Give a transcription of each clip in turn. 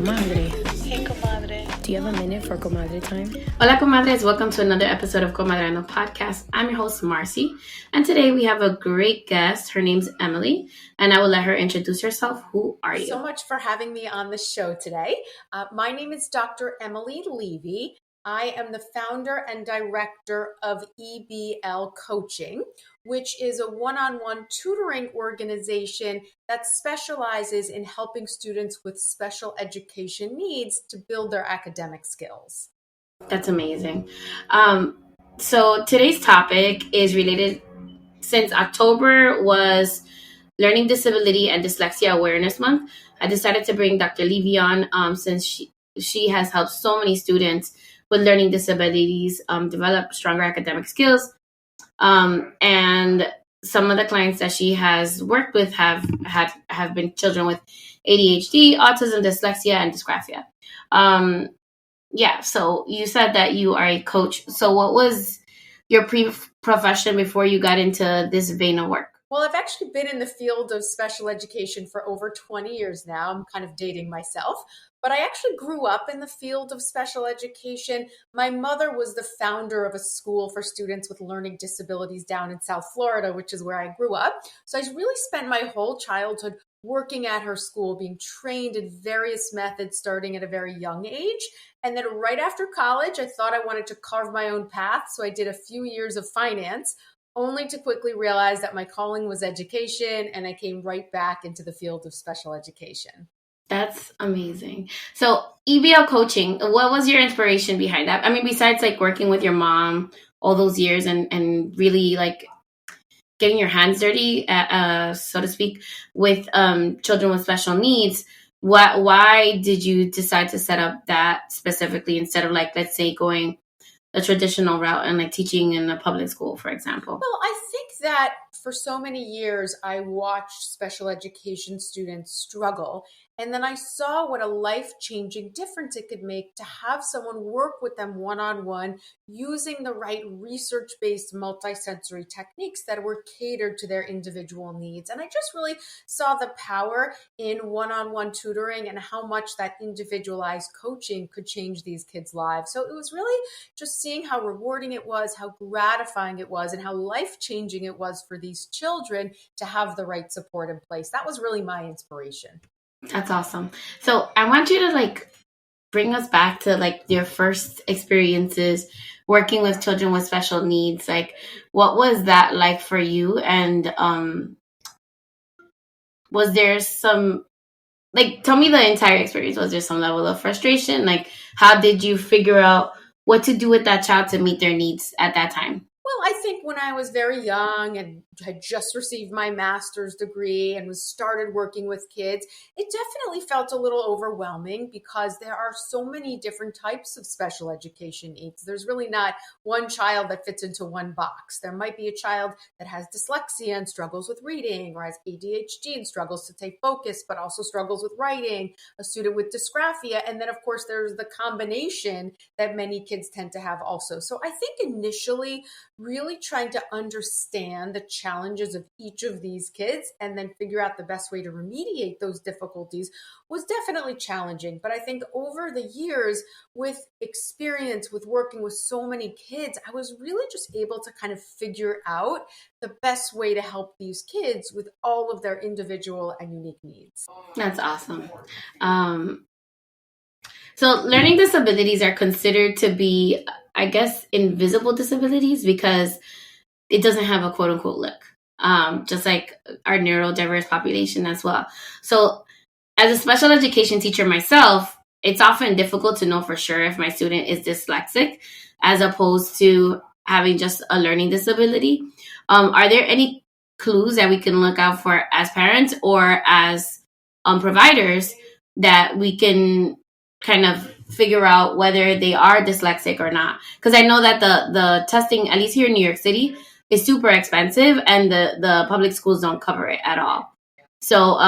Comadre. Hey, Comadre. Do you have a minute for Comadre time? Hola Comadres, welcome to another episode of Comadreando podcast. I'm your host, Marcy, and today we have a great guest. Her name's Emily, and I will let her introduce herself. Who are you? So much for having me on the show today. My name is Dr. Emily Levy. I am the founder and director of EBL Coaching, which is a one-on-one tutoring organization that specializes in helping students with special education needs to build their academic skills. That's amazing. So today's topic is related, since October was Learning Disability and Dyslexia Awareness Month. I decided to bring Dr. Levy on since she has helped so many students with learning disabilities develop stronger academic skills. And some of the clients that she has worked with have been children with ADHD, autism, dyslexia, and dysgraphia. So you said that you are a coach. So what was your profession before you got into this vein of work? Well, I've actually been in the field of special education for over 20 years now. I'm kind of dating myself, but I actually grew up in the field of special education. My mother was the founder of a school for students with learning disabilities down in South Florida, which is where I grew up. So I really spent my whole childhood working at her school, being trained in various methods starting at a very young age. And then right after college, I thought I wanted to carve my own path. So I did a few years of finance, only to quickly realize that my calling was education, and I came right back into the field of special education. That's amazing. So EBL coaching, what was your inspiration behind that? I mean, besides like working with your mom all those years and really like getting your hands dirty, so to speak, with children with special needs, why did you decide to set up that specifically instead of like, let's say, going a traditional route and like teaching in a public school, for example? Well, I think that for so many years, I watched special education students struggle. And then I saw what a life-changing difference it could make to have someone work with them one-on-one using the right research-based multisensory techniques that were catered to their individual needs. And I just really saw the power in one-on-one tutoring and how much that individualized coaching could change these kids' lives. So it was really just seeing how rewarding it was, how gratifying it was, and how life-changing it was for these children to have the right support in place. That was really my inspiration. That's awesome. So I want you to like bring us back to like your first experiences working with children with special needs. Like, what was that like for you? And was there some, like, tell me the entire experience. Was there some level of frustration? Like, how did you figure out what to do with that child to meet their needs at that time? Well, I think when I was very young and had just received my master's degree and was started working with kids, it definitely felt a little overwhelming because there are so many different types of special education needs. There's really not one child that fits into one box. There might be a child that has dyslexia and struggles with reading, or has ADHD and struggles to take focus, but also struggles with writing, a student with dysgraphia. And then, of course, there's the combination that many kids tend to have also. So I think initially, really trying to understand the challenges of each of these kids and then figure out the best way to remediate those difficulties was definitely challenging. But I think over the years, with experience with working with so many kids, I was really just able to kind of figure out the best way to help these kids with all of their individual and unique needs. That's awesome. So learning disabilities are considered to be, I guess, invisible disabilities because it doesn't have a quote unquote look, just like our neurodiverse population as well. So as a special education teacher myself, it's often difficult to know for sure if my student is dyslexic as opposed to having just a learning disability. Are there any clues that we can look out for as parents or as providers that we can kind of figure out whether they are dyslexic or not? Because I know that the testing, at least here in New York City, is super expensive and the public schools don't cover it at all. So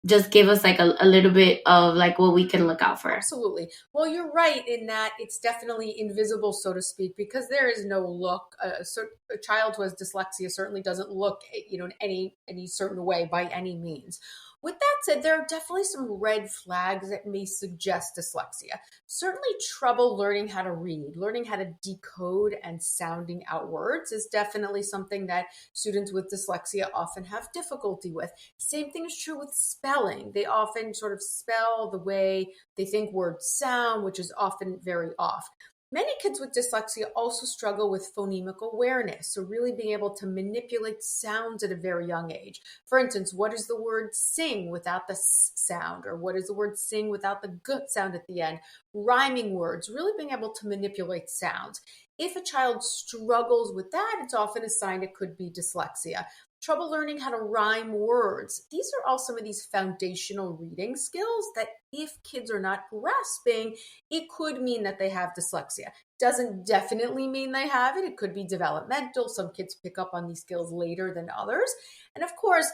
just give us like a little bit of like what we can look out for. Absolutely. Well, you're right in that it's definitely invisible, so to speak, because there is no look. A child who has dyslexia certainly doesn't look, in any certain way by any means. With that said, there are definitely some red flags that may suggest dyslexia. Certainly trouble learning how to read, learning how to decode and sounding out words is definitely something that students with dyslexia often have difficulty with. Same thing is true with spelling. They often sort of spell the way they think words sound, which is often very off. Many kids with dyslexia also struggle with phonemic awareness, so really being able to manipulate sounds at a very young age. For instance, what is the word sing without the s sound, or what is the word sing without the g sound at the end? Rhyming words, really being able to manipulate sounds. If a child struggles with that, it's often a sign it could be dyslexia. Trouble learning how to rhyme words. These are all some of these foundational reading skills that if kids are not grasping, it could mean that they have dyslexia. Doesn't definitely mean they have it. It could be developmental. Some kids pick up on these skills later than others. And of course,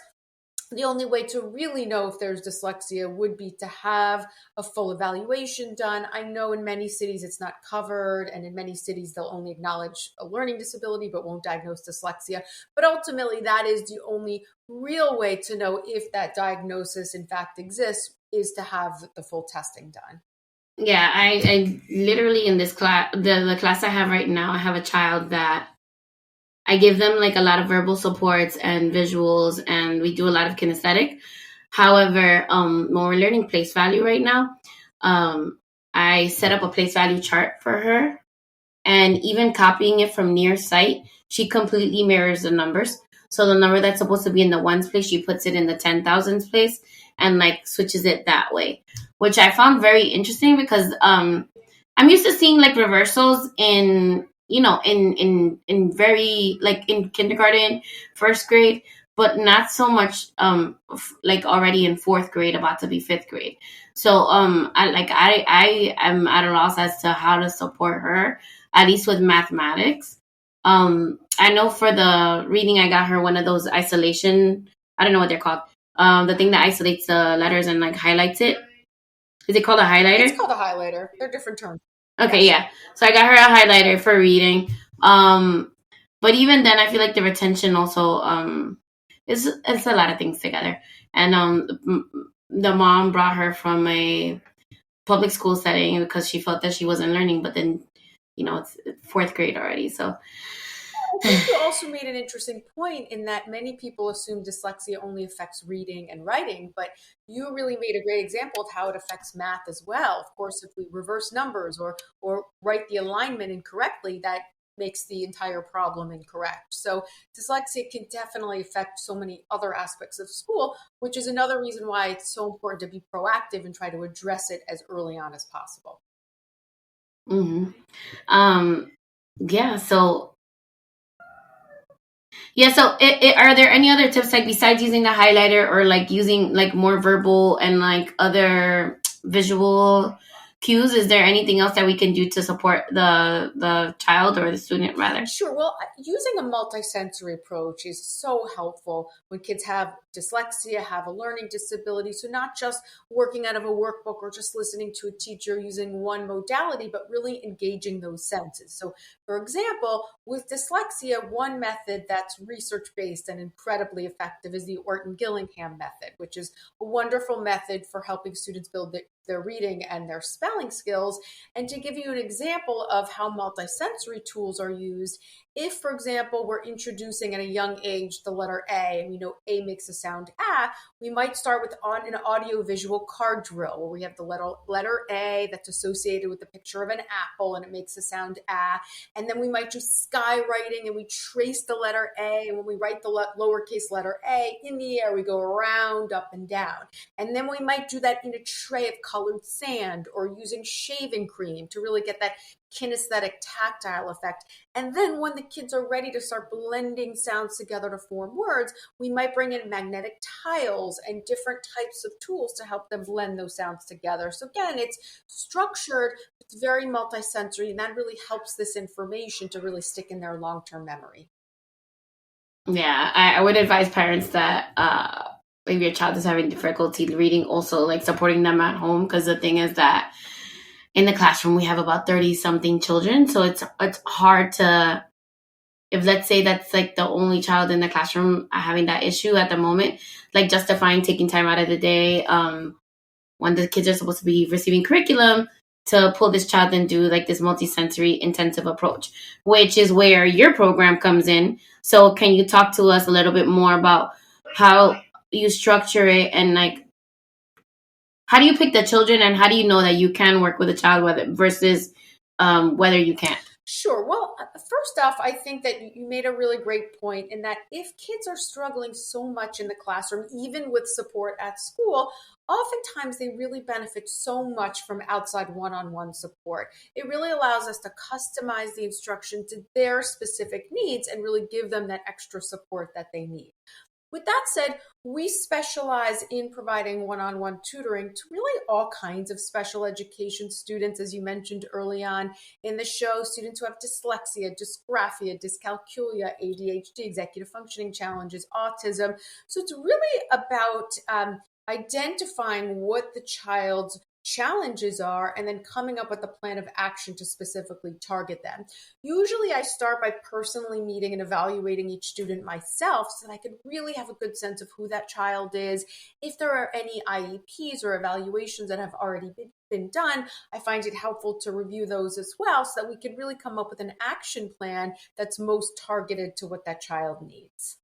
the only way to really know if there's dyslexia would be to have a full evaluation done. I know in many cities it's not covered, and in many cities they'll only acknowledge a learning disability but won't diagnose dyslexia. But ultimately, that is the only real way to know if that diagnosis in fact exists, is to have the full testing done. Yeah, I literally in this class, the class I have right now, I have a child that I give them like a lot of verbal supports and visuals, and we do a lot of kinesthetic. However, when we're learning place value right now, I set up a place value chart for her, and even copying it from near sight, she completely mirrors the numbers. So the number that's supposed to be in the ones place, she puts it in the 10,000s place and like switches it that way, which I found very interesting because I'm used to seeing like reversals in very like in kindergarten, first grade, but not so much like already in fourth grade, about to be fifth grade. So I am at a loss as to how to support her, at least with mathematics. I know for the reading, I got her one of those isolation, I don't know what they're called. The thing that isolates the letters and like highlights it. Is it called a highlighter? It's called a highlighter. They're different terms. Okay, yeah. So I got her a highlighter for reading. But even then, I feel like the retention also it's a lot of things together. And the mom brought her from a public school setting because she felt that she wasn't learning. But then, it's fourth grade already. So I think you also made an interesting point in that many people assume dyslexia only affects reading and writing, but you really made a great example of how it affects math as well. Of course, if we reverse numbers or write the alignment incorrectly, that makes the entire problem incorrect. So dyslexia can definitely affect so many other aspects of school, which is another reason why it's so important to be proactive and try to address it as early on as possible. Mm-hmm. Yeah. So are there any other tips, like besides using the highlighter or like using like more verbal and like other visual cues? Is there anything else that we can do to support the child or the student rather? Sure. Well, using a multisensory approach is so helpful when kids have dyslexia, have a learning disability. So not just working out of a workbook or just listening to a teacher using one modality, but really engaging those senses. So for example, with dyslexia, one method that's research-based and incredibly effective is the Orton-Gillingham method, which is a wonderful method for helping students build their reading and their spelling skills. And to give you an example of how multisensory tools are used, if, for example, we're introducing at a young age the letter A, and we know A makes the sound A, we might start with an audio-visual card drill where we have the letter A that's associated with the picture of an apple and it makes the sound A. And then we might do skywriting and we trace the letter A. And when we write the lowercase letter A in the air, we go around, up, and down. And then we might do that in a tray of colored sand or using shaving cream to really get that kinesthetic tactile effect. And then when the kids are ready to start blending sounds together to form words, we might bring in magnetic tiles and different types of tools to help them blend those sounds together. So again, it's structured, it's very multisensory, and that really helps this information to really stick in their long-term memory. Yeah, I would advise parents that if your child is having difficulty reading, also like supporting them at home, because the thing is that in the classroom we have about 30 something children, so it's hard to if let's say that's like the only child in the classroom having that issue at the moment, like justifying taking time out of the day when the kids are supposed to be receiving curriculum to pull this child and do like this multisensory intensive approach, which is where your program comes in. So can you talk to us a little bit more about how you structure it, and like how do you pick the children, and how do you know that you can work with a child versus whether you can't? Sure. Well, first off, I think that you made a really great point in that if kids are struggling so much in the classroom, even with support at school, oftentimes they really benefit so much from outside one-on-one support. It really allows us to customize the instruction to their specific needs and really give them that extra support that they need. With that said, we specialize in providing one-on-one tutoring to really all kinds of special education students, as you mentioned early on in the show, students who have dyslexia, dysgraphia, dyscalculia, ADHD, executive functioning challenges, autism. So it's really about identifying what the child's challenges are and then coming up with a plan of action to specifically target them. Usually I start by personally meeting and evaluating each student myself so that I could really have a good sense of who that child is. If there are any IEPs or evaluations that have already been done, I find it helpful to review those as well so that we could really come up with an action plan that's most targeted to what that child needs.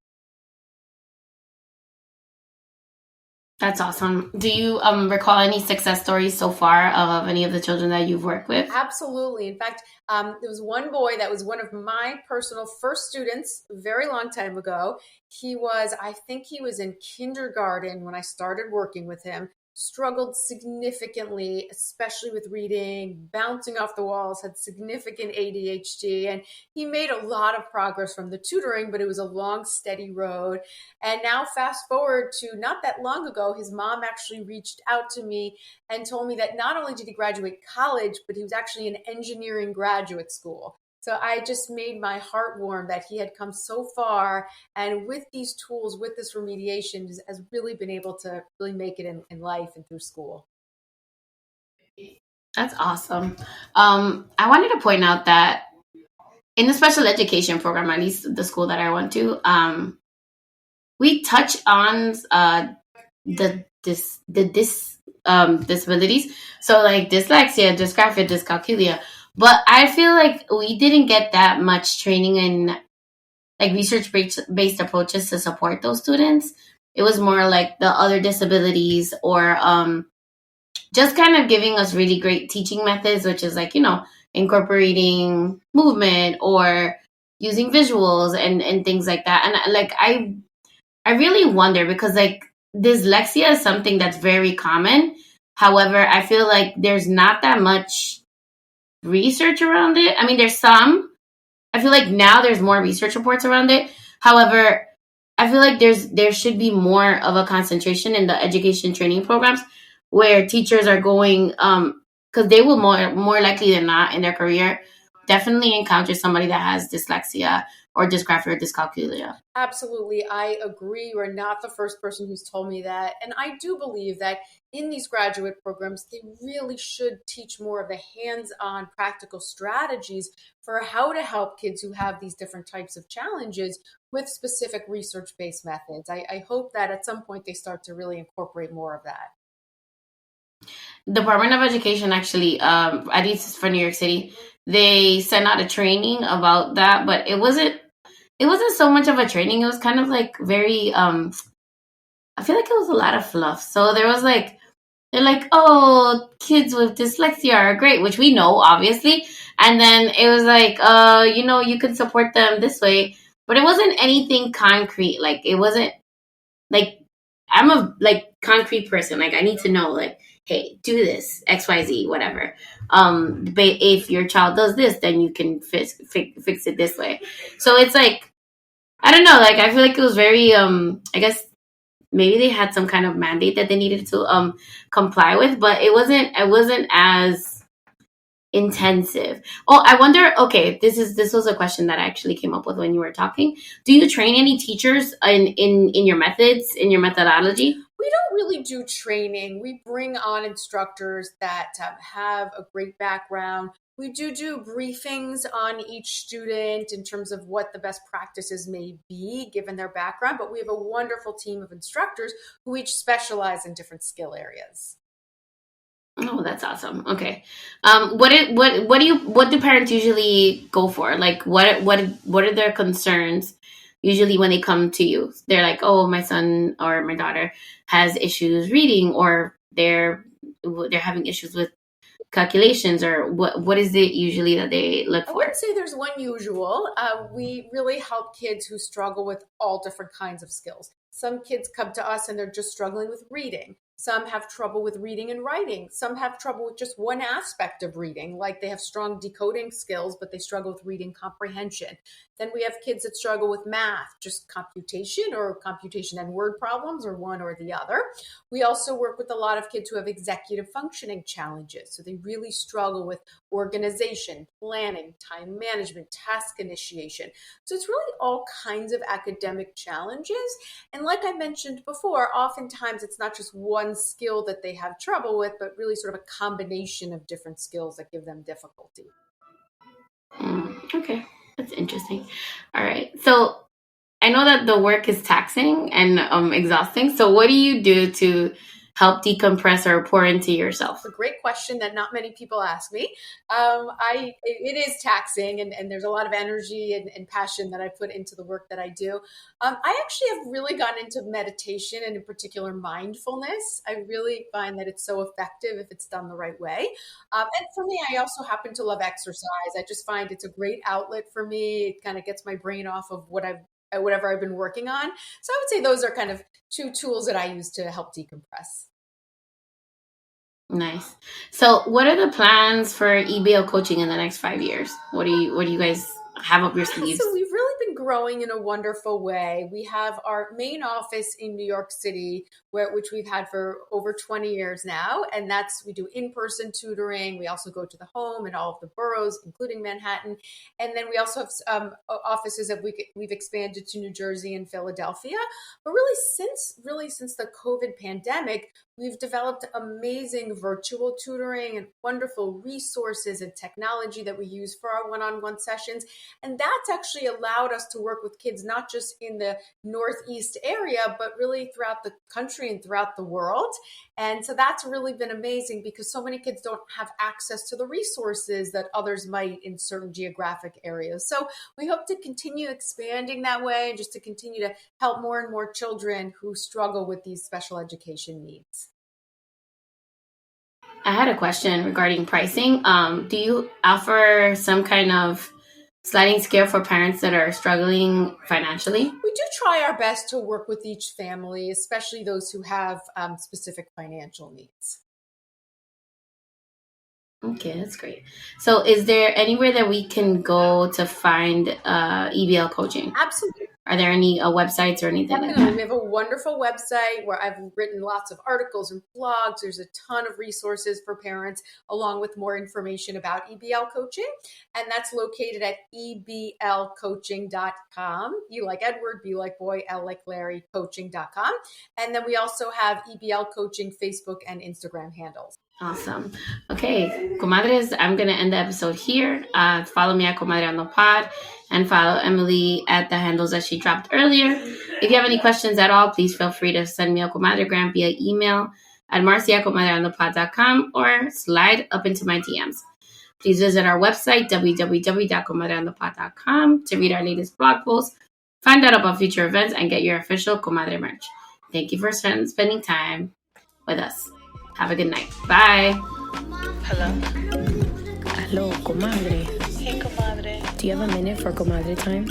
That's awesome. Do you recall any success stories so far of any of the children that you've worked with? Absolutely. In fact, there was one boy that was one of my personal first students a very long time ago. I think he was in kindergarten when I started working with him. Struggled significantly, especially with reading, bouncing off the walls, had significant ADHD, and he made a lot of progress from the tutoring, but it was a long, steady road. And now fast forward to not that long ago, his mom actually reached out to me and told me that not only did he graduate college, but he was actually in engineering graduate school. So I just made my heart warm that he had come so far, and with these tools, with this remediation, has really been able to really make it in life and through school. That's awesome. I wanted to point out that in the special education program, at least the school that I went to, we touch on the disabilities. So like dyslexia, dysgraphia, dyscalculia. But I feel like we didn't get that much training in like research-based approaches to support those students. It was more like the other disabilities, or just kind of giving us really great teaching methods, which is like, incorporating movement or using visuals and things like that. And like, I really wonder, because like dyslexia is something that's very common. However, I feel like there's not that much research around it. I mean, there's some. I feel like now there's more research reports around it. However, I feel like there should be more of a concentration in the education training programs where teachers are going, because they will more likely than not in their career definitely encounter somebody that has dyslexia or dysgraphia or dyscalculia. Absolutely. I agree. You're not the first person who's told me that. And I do believe that in these graduate programs, they really should teach more of the hands-on practical strategies for how to help kids who have these different types of challenges with specific research-based methods. I hope that at some point they start to really incorporate more of that. Department of Education actually, at least for New York City, they sent out a training about that, but it wasn't so much of a training. It was kind of like very, I feel like it was a lot of fluff. So there was like, they're like, oh, kids with dyslexia are great, which we know, obviously. And then it was like, you can support them this way. But it wasn't anything concrete. Like, it wasn't, like, I'm a, like, concrete person. Like, I need to know, like, hey, do this, X, Y, Z, whatever. But if your child does this, then you can fix it this way. So it's like, I don't know. Like, I feel like it was very, I guess, maybe they had some kind of mandate that they needed to comply with, but it wasn't as intensive. Oh, I wonder, okay, this was a question that I actually came up with when you were talking. Do you train any teachers in your methods, in your methodology? We don't really do training. We bring on instructors that have a great background We do briefings on each student in terms of what the best practices may be given their background, but we have a wonderful team of instructors who each specialize in different skill areas. Oh, that's awesome. Okay. What do parents usually go for? Like what are their concerns usually when they come to you? They're like, "Oh, my son or my daughter has issues reading, or they're having issues with calculations," or what is it usually that they look for? I wouldn't say there's one usual. We really help kids who struggle with all different kinds of skills. Some kids come to us and they're just struggling with reading. Some have trouble with reading and writing. Some have trouble with just one aspect of reading, like they have strong decoding skills, but they struggle with reading comprehension. Then we have kids that struggle with math, just computation and word problems, or one or the other. We also work with a lot of kids who have executive functioning challenges. So they really struggle with organization, planning, time management, task initiation. So it's really all kinds of academic challenges. And like I mentioned before, oftentimes it's not just one skill that they have trouble with, but really sort of a combination of different skills that give them difficulty. Okay, that's interesting. All right. So I know that the work is taxing and exhausting. So what do you do to help decompress or pour into yourself? It's a great question that not many people ask me. It is taxing, and there's a lot of energy and passion that I put into the work that I do. I actually have really gotten into meditation, and in particular mindfulness. I really find that it's so effective if it's done the right way. And for me, I also happen to love exercise. I just find it's a great outlet for me. It kind of gets my brain off of whatever I've been working on. So I would say those are kind of two tools that I use to help decompress. Nice. So what are the plans for EBL coaching in the next 5 years? What do you guys have up your sleeves? So we've really been growing in a wonderful way. We have our main office in New York City, which we've had for over 20 years now. And we do in-person tutoring. We also go to the home in all of the boroughs, including Manhattan. And then we also have offices that we've expanded to New Jersey and Philadelphia. But really since the COVID pandemic, we've developed amazing virtual tutoring and wonderful resources and technology that we use for our one-on-one sessions. And that's actually allowed us to work with kids, not just in the Northeast area, but really throughout the country and throughout the world. And so that's really been amazing because so many kids don't have access to the resources that others might in certain geographic areas. So we hope to continue expanding that way and just to continue to help more and more children who struggle with these special education needs. I had a question regarding pricing. Do you offer some kind of sliding scale for parents that are struggling financially? We do try our best to work with each family, especially those who have specific financial needs. Okay, that's great. So is there anywhere that we can go to find EBL coaching? Absolutely. Are there any websites or anything like that? We have a wonderful website where I've written lots of articles and blogs. There's a ton of resources for parents, along with more information about EBL coaching. And that's located at eblcoaching.com. E like Edward, B like boy, L like Larry, coaching.com. And then we also have EBL Coaching Facebook and Instagram handles. Awesome. Okay, Comadres, I'm going to end the episode here. Follow me at Comadreando Pod and follow Emily at the handles that she dropped earlier. If you have any questions at all, please feel free to send me a Comadre-Gram via email at Marcy@comadreandopod.com or slide up into my DMs. Please visit our website, www.comadreandopod.com, to read our latest blog posts, find out about future events, and get your official Comadre merch. Thank you for spending time with us. Have a good night. Bye. Hello, comadre. Hey, comadre. Do you have a minute for comadre time?